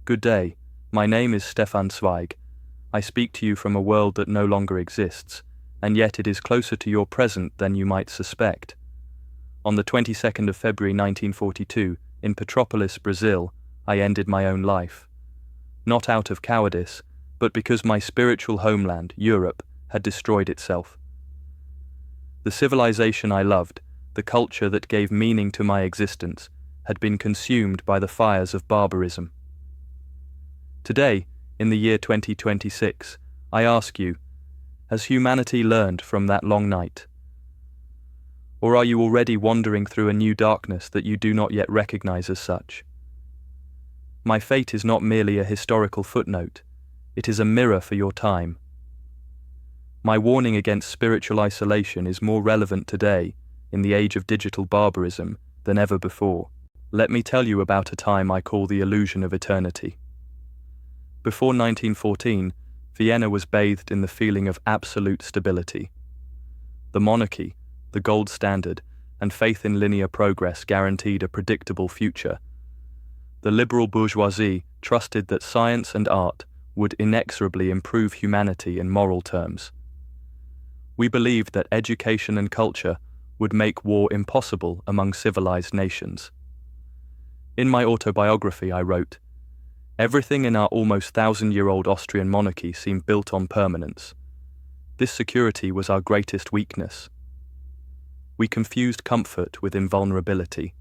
Good day, my name is Stefan Zweig. I speak to you from a world that no longer exists, and yet it is closer to your present than you might suspect. On the 22nd of February 1942, in Petrópolis, Brazil, I ended my own life. Not out of cowardice, but because my spiritual homeland, Europe, had destroyed itself. The civilization I loved, the culture that gave meaning to my existence, had been consumed by the fires of barbarism. Today, in the year 2026, I ask you, has humanity learned from that long night? Or are you already wandering through a new darkness that you do not yet recognize as such? My fate is not merely a historical footnote, it is a mirror for your time. My warning against spiritual isolation is more relevant today, in the age of digital barbarism, than ever before. Let me tell you about a time I call the illusion of eternity. Before 1914, Vienna was bathed in the feeling of absolute stability. The monarchy, the gold standard, and faith in linear progress guaranteed a predictable future. The liberal bourgeoisie trusted that science and art would inexorably improve humanity in moral terms. We believed that education and culture would make war impossible among civilized nations. In my autobiography I wrote, "Everything in our almost 1,000-year-old Austrian monarchy seemed built on permanence. This security was our greatest weakness. We confused comfort with invulnerability.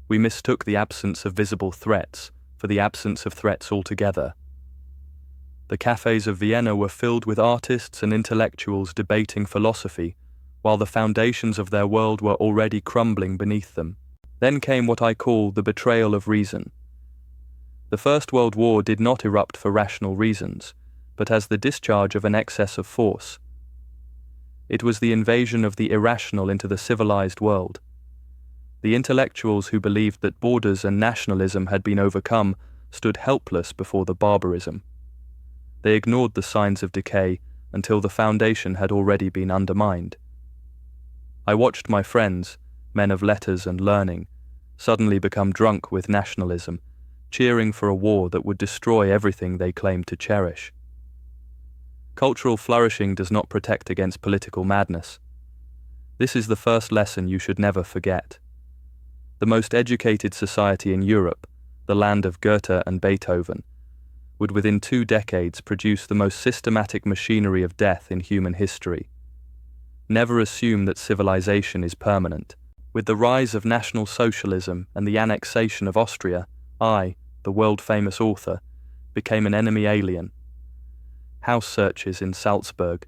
We mistook the absence of visible threats for the absence of threats altogether. The cafes of Vienna were filled with artists and intellectuals debating philosophy, while the foundations of their world were already crumbling beneath them. Then came what I call the betrayal of reason. The First World War did not erupt for rational reasons, but as the discharge of an excess of force. It was the invasion of the irrational into the civilized world. The intellectuals who believed that borders and nationalism had been overcome stood helpless before the barbarism. They ignored the signs of decay until the foundation had already been undermined. I watched my friends, men of letters and learning, suddenly become drunk with nationalism, cheering for a war that would destroy everything they claimed to cherish. Cultural flourishing does not protect against political madness. This is the first lesson you should never forget. The most educated society in Europe, the land of Goethe and Beethoven, would within 2 decades produce the most systematic machinery of death in human history. Never assume that civilization is permanent. With the rise of National Socialism and the annexation of Austria, I, the world-famous author, became an enemy alien. House searches in Salzburg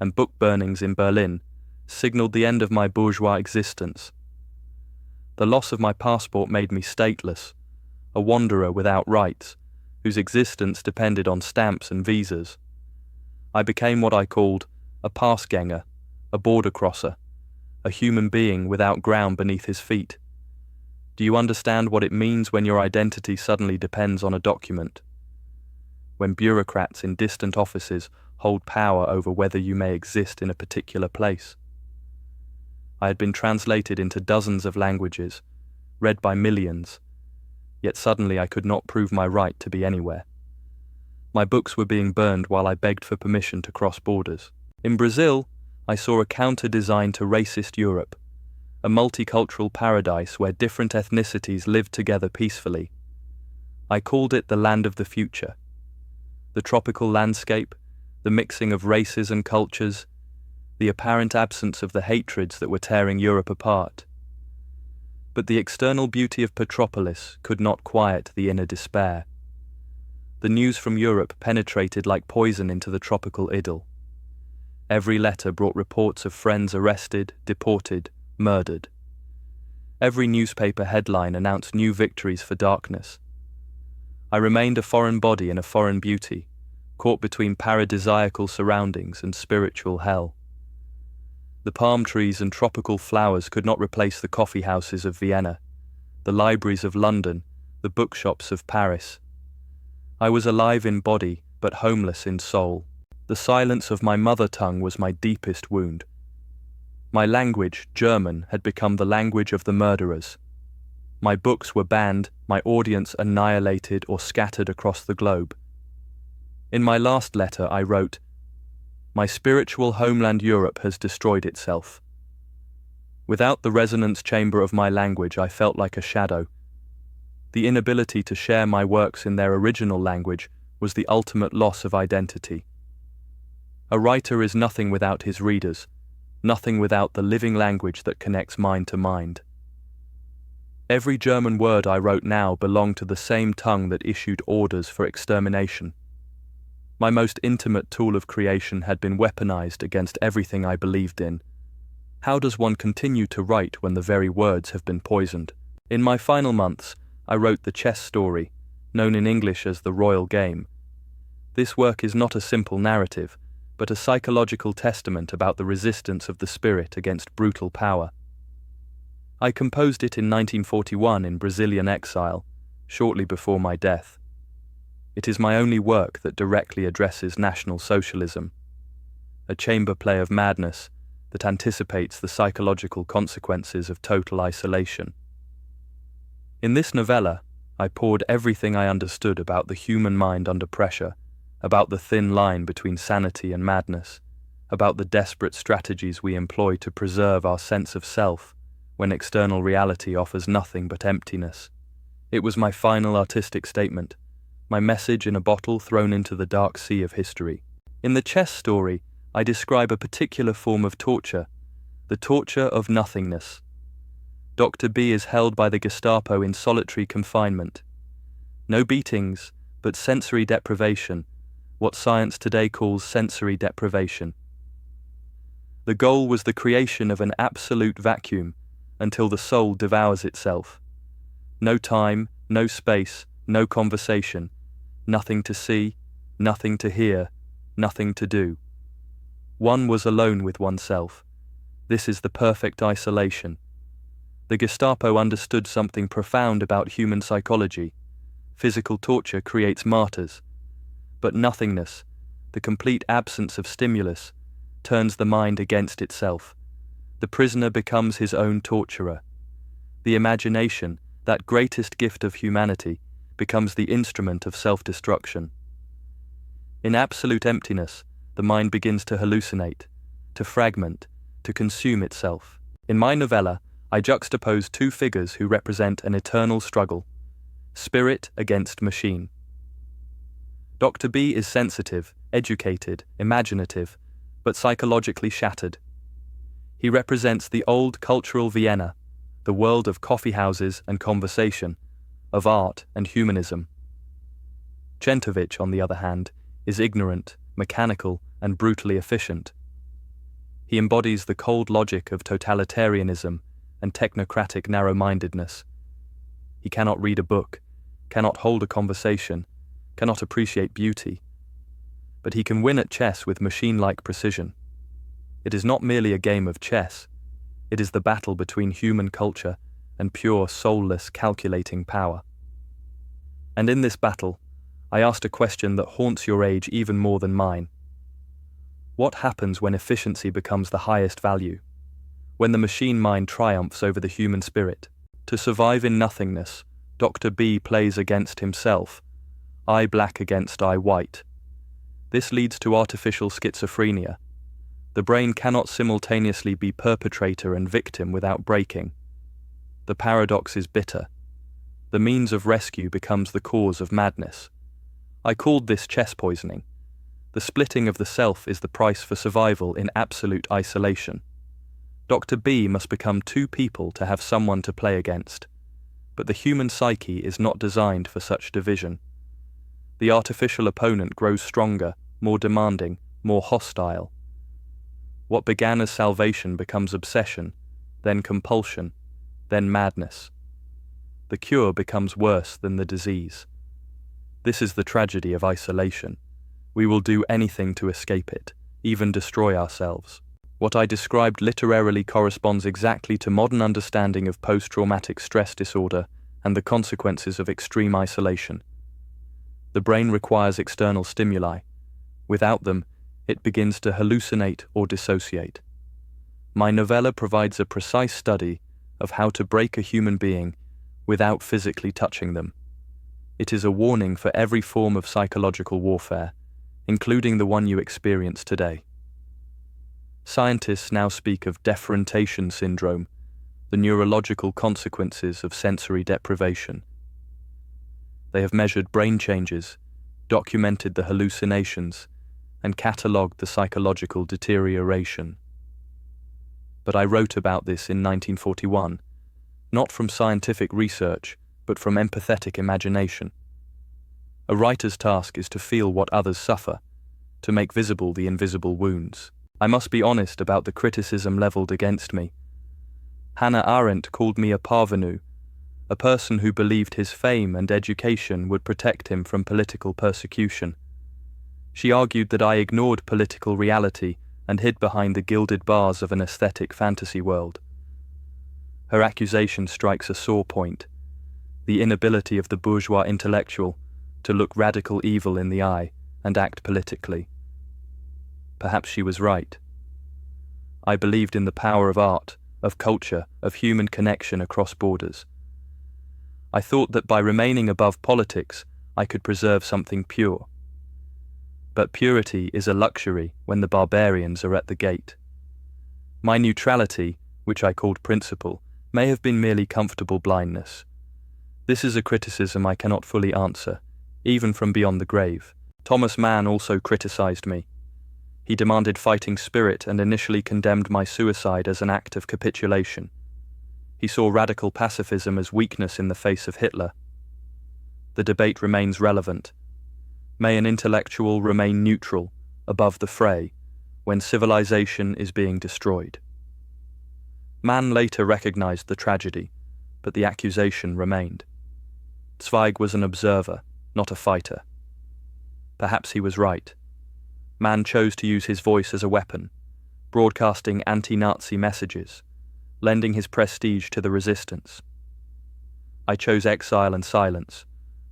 and book burnings in Berlin signaled the end of my bourgeois existence. The loss of my passport made me stateless, a wanderer without rights, whose existence depended on stamps and visas. I became what I called a pass-ganger, a border crosser, a human being without ground beneath his feet. Do you understand what it means when your identity suddenly depends on a document? When bureaucrats in distant offices hold power over whether you may exist in a particular place? I had been translated into dozens of languages, read by millions, yet suddenly I could not prove my right to be anywhere. My books were being burned while I begged for permission to cross borders. In Brazil, I saw a counter-design to racist Europe, a multicultural paradise where different ethnicities lived together peacefully. I called it the land of the future. The tropical landscape, the mixing of races and cultures, the apparent absence of the hatreds that were tearing Europe apart. But the external beauty of Petrópolis could not quiet the inner despair. The news from Europe penetrated like poison into the tropical idyll. Every letter brought reports of friends arrested, deported, murdered. Every newspaper headline announced new victories for darkness. I remained a foreign body in a foreign beauty, caught between paradisiacal surroundings and spiritual hell. The palm trees and tropical flowers could not replace the coffee houses of Vienna, the libraries of London, the bookshops of Paris. I was alive in body, but homeless in soul. The silence of my mother tongue was my deepest wound. My language, German, had become the language of the murderers. My books were banned, my audience annihilated or scattered across the globe. In my last letter I wrote, "My spiritual homeland Europe has destroyed itself." Without the resonance chamber of my language, I felt like a shadow. The inability to share my works in their original language was the ultimate loss of identity. A writer is nothing without his readers, nothing without the living language that connects mind to mind. Every German word I wrote now belonged to the same tongue that issued orders for extermination. My most intimate tool of creation had been weaponized against everything I believed in. How does one continue to write when the very words have been poisoned? In my final months, I wrote the chess story, known in English as The Royal Game. This work is not a simple narrative, but a psychological testament about the resistance of the spirit against brutal power. I composed it in 1941 in Brazilian exile, shortly before my death. It is my only work that directly addresses National Socialism, a chamber play of madness that anticipates the psychological consequences of total isolation. In this novella, I poured everything I understood about the human mind under pressure, about the thin line between sanity and madness, about the desperate strategies we employ to preserve our sense of self when external reality offers nothing but emptiness. It was my final artistic statement, my message in a bottle thrown into the dark sea of history. In the chess story, I describe a particular form of torture, the torture of nothingness. Dr. B is held by the Gestapo in solitary confinement. No beatings, but sensory deprivation, what science today calls sensory deprivation. The goal was the creation of an absolute vacuum until the soul devours itself. No time, no space, no conversation, nothing to see, nothing to hear, nothing to do. One was alone with oneself. This is the perfect isolation. The Gestapo understood something profound about human psychology. Physical torture creates martyrs. But nothingness, the complete absence of stimulus, turns the mind against itself. The prisoner becomes his own torturer. The imagination, that greatest gift of humanity, becomes the instrument of self-destruction. In absolute emptiness, the mind begins to hallucinate, to fragment, to consume itself. In my novella, I juxtapose two figures who represent an eternal struggle: spirit against machine. Dr. B is sensitive, educated, imaginative, but psychologically shattered. He represents the old cultural Vienna, the world of coffeehouses and conversation, of art and humanism. Czentovich, on the other hand, is ignorant, mechanical, and brutally efficient. He embodies the cold logic of totalitarianism and technocratic narrow-mindedness. He cannot read a book, cannot hold a conversation, cannot appreciate beauty. But he can win at chess with machine-like precision. It is not merely a game of chess. It is the battle between human culture and pure, soulless, calculating power. And in this battle, I asked a question that haunts your age even more than mine. What happens when efficiency becomes the highest value? When the machine mind triumphs over the human spirit? To survive in nothingness, Dr. B plays against himself, I black against I white. This leads to artificial schizophrenia. The brain cannot simultaneously be perpetrator and victim without breaking. The paradox is bitter. The means of rescue becomes the cause of madness. I called this chess poisoning. The splitting of the self is the price for survival in absolute isolation. Dr. B must become two people to have someone to play against. But the human psyche is not designed for such division. The artificial opponent grows stronger, more demanding, more hostile. What began as salvation becomes obsession, then compulsion, then madness. The cure becomes worse than the disease. This is the tragedy of isolation. We will do anything to escape it, even destroy ourselves. What I described literarily corresponds exactly to modern understanding of post-traumatic stress disorder and the consequences of extreme isolation. The brain requires external stimuli. Without them, it begins to hallucinate or dissociate. My novella provides a precise study of how to break a human being without physically touching them. It is a warning for every form of psychological warfare, including the one you experience today. Scientists now speak of deferentation syndrome, the neurological consequences of sensory deprivation. They have measured brain changes, documented the hallucinations, and catalogued the psychological deterioration. But I wrote about this in 1941, not from scientific research, but from empathetic imagination. A writer's task is to feel what others suffer, to make visible the invisible wounds. I must be honest about the criticism leveled against me. Hannah Arendt called me a parvenu, a person who believed his fame and education would protect him from political persecution. She argued that I ignored political reality and hid behind the gilded bars of an aesthetic fantasy world. Her accusation strikes a sore point: the inability of the bourgeois intellectual to look radical evil in the eye and act politically. Perhaps she was right. I believed in the power of art, of culture, of human connection across borders. I thought that by remaining above politics, I could preserve something pure. But purity is a luxury when the barbarians are at the gate. My neutrality, which I called principle, may have been merely comfortable blindness. This is a criticism I cannot fully answer, even from beyond the grave. Thomas Mann also criticized me. He demanded fighting spirit and initially condemned my suicide as an act of capitulation. He saw radical pacifism as weakness in the face of Hitler. The debate remains relevant. May an intellectual remain neutral, above the fray, when civilization is being destroyed. Mann later recognized the tragedy, but the accusation remained. Zweig was an observer, not a fighter. Perhaps he was right. Mann chose to use his voice as a weapon, broadcasting anti-Nazi messages, lending his prestige to the resistance. I chose exile and silence,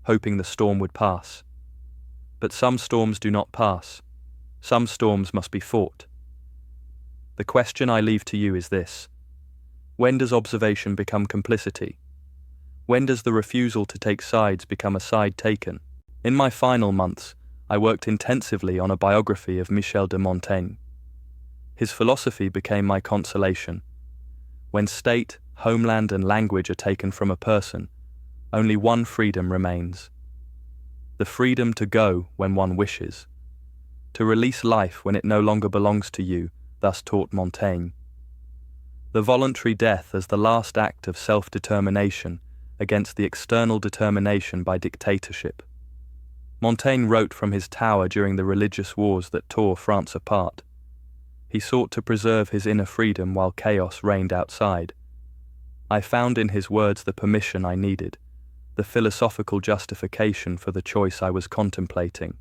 hoping the storm would pass. But some storms do not pass. Some storms must be fought. The question I leave to you is this: when does observation become complicity? When does the refusal to take sides become a side taken? In my final months, I worked intensively on a biography of Michel de Montaigne. His philosophy became my consolation. When state, homeland, and language are taken from a person, only one freedom remains: the freedom to go when one wishes, to release life when it no longer belongs to you, thus taught Montaigne. The voluntary death as the last act of self-determination against the external determination by dictatorship. Montaigne wrote from his tower during the religious wars that tore France apart. He sought to preserve his inner freedom while chaos reigned outside. I found in his words the permission I needed, the philosophical justification for the choice I was contemplating.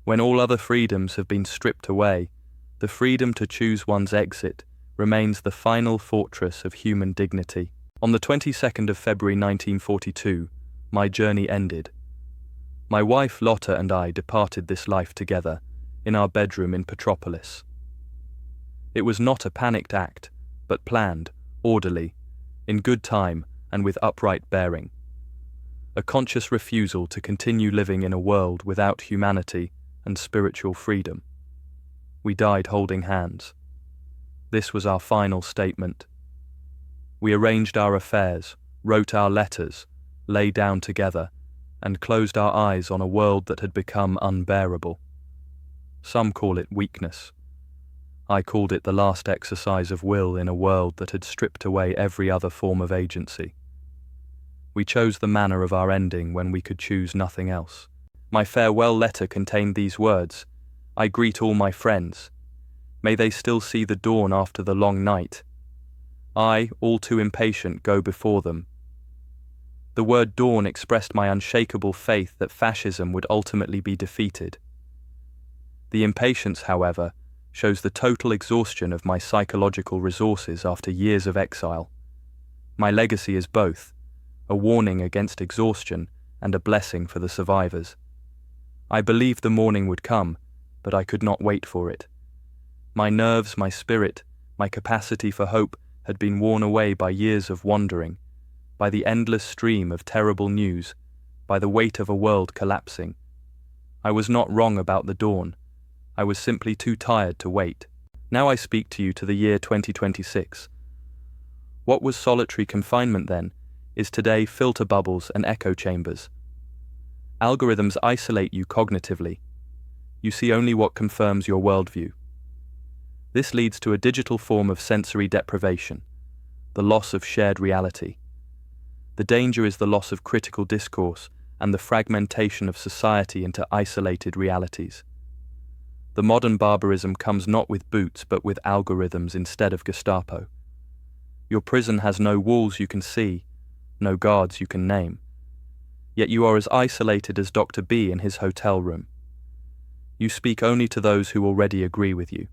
When all other freedoms have been stripped away, the freedom to choose one's exit remains the final fortress of human dignity. On the 22nd of February 1942, my journey ended. My wife Lotta and I departed this life together, in our bedroom in Petropolis. It was not a panicked act, but planned, orderly, in good time and with upright bearing. A conscious refusal to continue living in a world without humanity and spiritual freedom. We died holding hands. This was our final statement. We arranged our affairs, wrote our letters, lay down together, and closed our eyes on a world that had become unbearable. Some call it weakness. I called it the last exercise of will in a world that had stripped away every other form of agency. We chose the manner of our ending when we could choose nothing else. My farewell letter contained these words: I greet all my friends. May they still see the dawn after the long night. I, all too impatient, go before them. The word dawn expressed my unshakable faith that fascism would ultimately be defeated. The impatience, however, shows the total exhaustion of my psychological resources after years of exile. My legacy is both a warning against exhaustion and a blessing for the survivors. I believed the morning would come, but I could not wait for it. My nerves, my spirit, my capacity for hope had been worn away by years of wandering, by the endless stream of terrible news, by the weight of a world collapsing. I was not wrong about the dawn. I was simply too tired to wait. Now I speak to you to the year 2026. What was solitary confinement then is today filter bubbles and echo chambers. Algorithms isolate you cognitively. You see only what confirms your worldview. This leads to a digital form of sensory deprivation, the loss of shared reality. The danger is the loss of critical discourse and the fragmentation of society into isolated realities. The modern barbarism comes not with boots but with algorithms instead of Gestapo. Your prison has no walls you can see, no guards you can name. Yet you are as isolated as Dr. B in his hotel room. You speak only to those who already agree with you.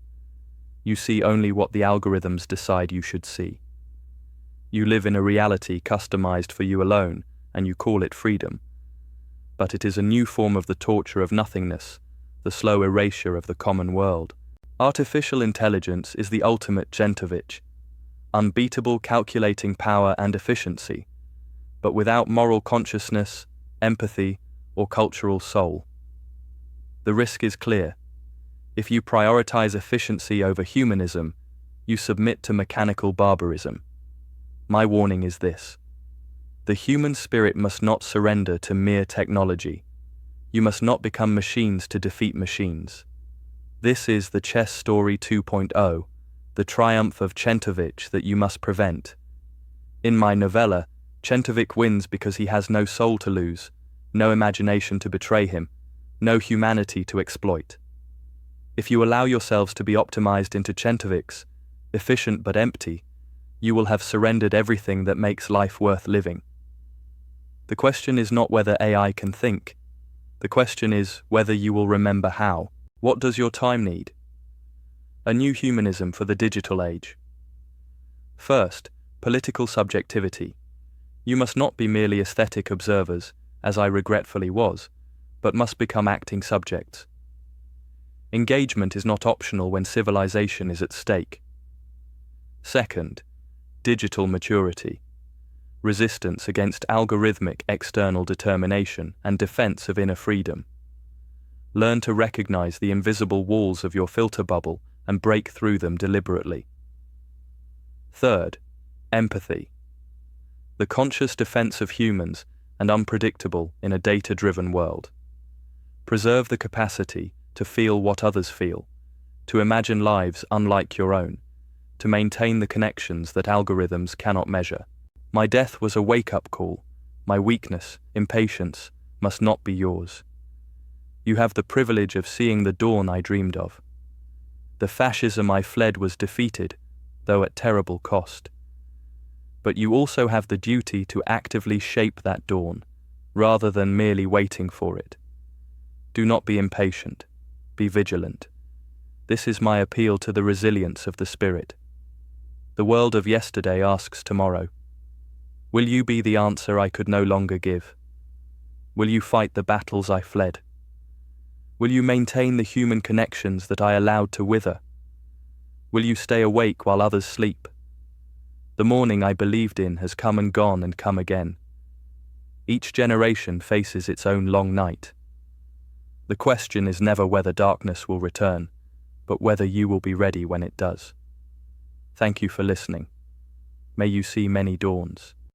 You see only what the algorithms decide you should see. You live in a reality customized for you alone, and you call it freedom. But it is a new form of the torture of nothingness, the slow erasure of the common world. Artificial intelligence is the ultimate Gentovich, unbeatable calculating power and efficiency, but without moral consciousness, empathy, or cultural soul. The risk is clear. If you prioritize efficiency over humanism, you submit to mechanical barbarism. My warning is this: the human spirit must not surrender to mere technology. You must not become machines to defeat machines. This is the chess story 2.0, the triumph of Centovich that you must prevent. In my novella, Centovich wins because he has no soul to lose, no imagination to betray him, no humanity to exploit. If you allow yourselves to be optimized into Centovichs, efficient but empty, you will have surrendered everything that makes life worth living. The question is not whether AI can think. The question is whether you will remember how. What does your time need? A new humanism for the digital age. First, political subjectivity. You must not be merely aesthetic observers, as I regretfully was, but must become acting subjects. Engagement is not optional when civilization is at stake. Second, digital maturity. Resistance against algorithmic external determination and defense of inner freedom. Learn to recognize the invisible walls of your filter bubble and break through them deliberately. Third, empathy. The conscious defense of humans and unpredictable in a data-driven world. Preserve the capacity to feel what others feel, to imagine lives unlike your own, to maintain the connections that algorithms cannot measure. My death was a wake-up call. My weakness, impatience, must not be yours. You have the privilege of seeing the dawn I dreamed of. The fascism I fled was defeated, though at terrible cost. But you also have the duty to actively shape that dawn, rather than merely waiting for it. Do not be impatient. Be vigilant. This is my appeal to the resilience of the spirit. The world of yesterday asks tomorrow, will you be the answer I could no longer give? Will you fight the battles I fled? Will you maintain the human connections that I allowed to wither? Will you stay awake while others sleep? The morning I believed in has come and gone and come again. Each generation faces its own long night. The question is never whether darkness will return, but whether you will be ready when it does. Thank you for listening. May you see many dawns.